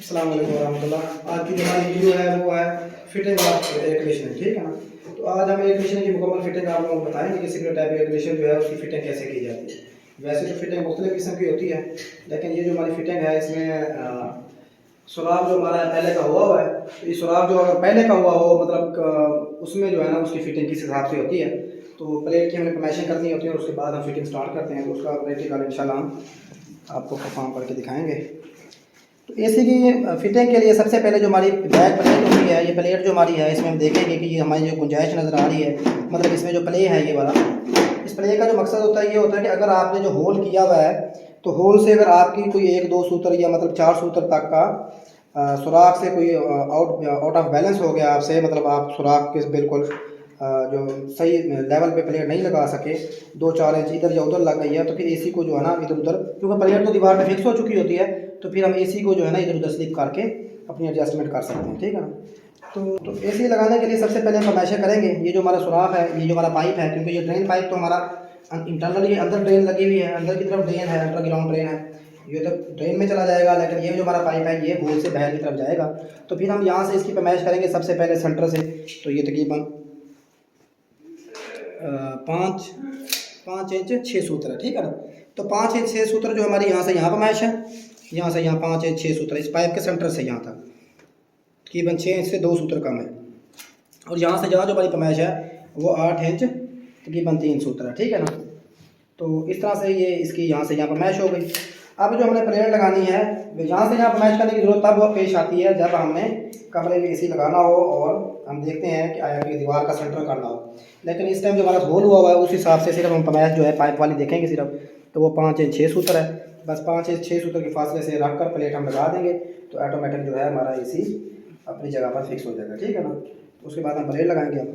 अस्सलाम वालेकुम वरहमतुल्लाह। आज की जो हमारी वीडियो है वो है फिटिंग ऑफ एयर कंडीशनर, ठीक है ना। तो आज हम एयर कंडीशनर की मुकम्मल फिटिंग आप लोगों को बताएंगे कि सिंगल टैप एयर कंडीशनर जो है उसकी फिटिंग कैसे की जाती है। वैसे तो फिटिंग मुख्तलिफ किस्म की होती है, लेकिन ये जो हमारी फिटिंग है इसमें सुराख जो हमारा पहले का हुआ है, तो ये सुराख जो अगर पहले का हुआ हो मतलब उसमें जो है ना उसकी फिटिंग किस हिसाब से होती है। तो प्लेट की हमें कमीशन करनी होती है और उसके बाद हम फिटिंग स्टार्ट करते हैं। तो उसका प्रैक्टिकल इंशाल्लाह हम आपको परफॉर्म करके दिखाएंगे। तो एसी की फिटिंग के लिए सबसे पहले जो हमारी बैक प्लेट होती है, ये प्लेट जो हमारी है इसमें हम देखेंगे कि ये हमारी जो गुंजाइश नज़र आ रही है, मतलब इसमें जो प्ले है ये वाला, इस प्ले का जो मकसद होता है ये होता है कि अगर आपने जो होल किया हुआ है तो होल से अगर आपकी कोई एक दो सूत्र या मतलब चार सूत्र तक का सुराख से कोई आउट ऑफ बैलेंस हो गया आपसे, मतलब आप सुराख के बिल्कुल जो सही लेवल पे प्लेट नहीं लगा सके, 2-4 इंच इधर या उधर लग गई है, तो फिर एसी को जो है ना इधर उधर, क्योंकि प्लेट तो दीवार पे फिक्स हो चुकी होती है, तो फिर हम एसी को जो है ना इधर उधर स्लिप करके अपनी एडजस्टमेंट कर सकते हैं, ठीक है ना। तो एसी लगाने के लिए सबसे पहले हम हमेशा करेंगे ये जो हमारा सुराख है, ये जो हमारा पाइप है, क्योंकि ये ड्रेन पाइप तो हमारा इंटरनली अंदर ड्रेन लगी हुई है, अंदर की तरफ ड्रेन है, अंडरग्राउंड ड्रेन है, ये तो ड्रेन में चला जाएगा, लेकिन ये जो हमारा पाइप है ये होल से बाहर की तरफ जाएगा। तो फिर हम यहाँ से इसकी पैमाइश करेंगे सबसे पहले सेंटर से। तो ये तकरीबन 5 इंच 6 सूत्र है, ठीक है ना। तो 5 इंच 6 सूत्र जो हमारी यहाँ से यहाँ पैमाइश है, यहाँ से यहाँ 5 इंच 6 सूत्र इस पाइप के सेंटर से यहाँ तक तकरीबन 6 इंच से 2 सूत्र कम है, और यहाँ से जहाँ जो हमारी पैमाइश है वो 8 इंच तकरीबन 3 सूत्र है, ठीक है ना। तो इस तरह से ये इसकी यहाँ से यहाँ पैमाइश हो गई। अब जो हमने प्लेट लगानी है यहाँ से यहाँ पैमाइश करने की ज़रूरत तब पेश आती है जब हमने कमरे में एसी लगाना हो और हम देखते हैं कि आया कि दीवार का सेंटर करना हो, लेकिन इस टाइम जो हमारा होल हुआ है उस हिसाब से सिर्फ हम पैमाइश जो है पाइप वाली देखेंगे सिर्फ, तो वो 5 इंच 6 सूत्र है। बस 5 इंच 6 सूत्र के फासले से रख कर प्लेट हम लगा देंगे तो ऑटोमेटिक जो है हमारा एसी अपनी जगह पर फिक्स हो जाएगा, ठीक है ना। तो उसके बाद हम प्लेट लगाएंगे। अब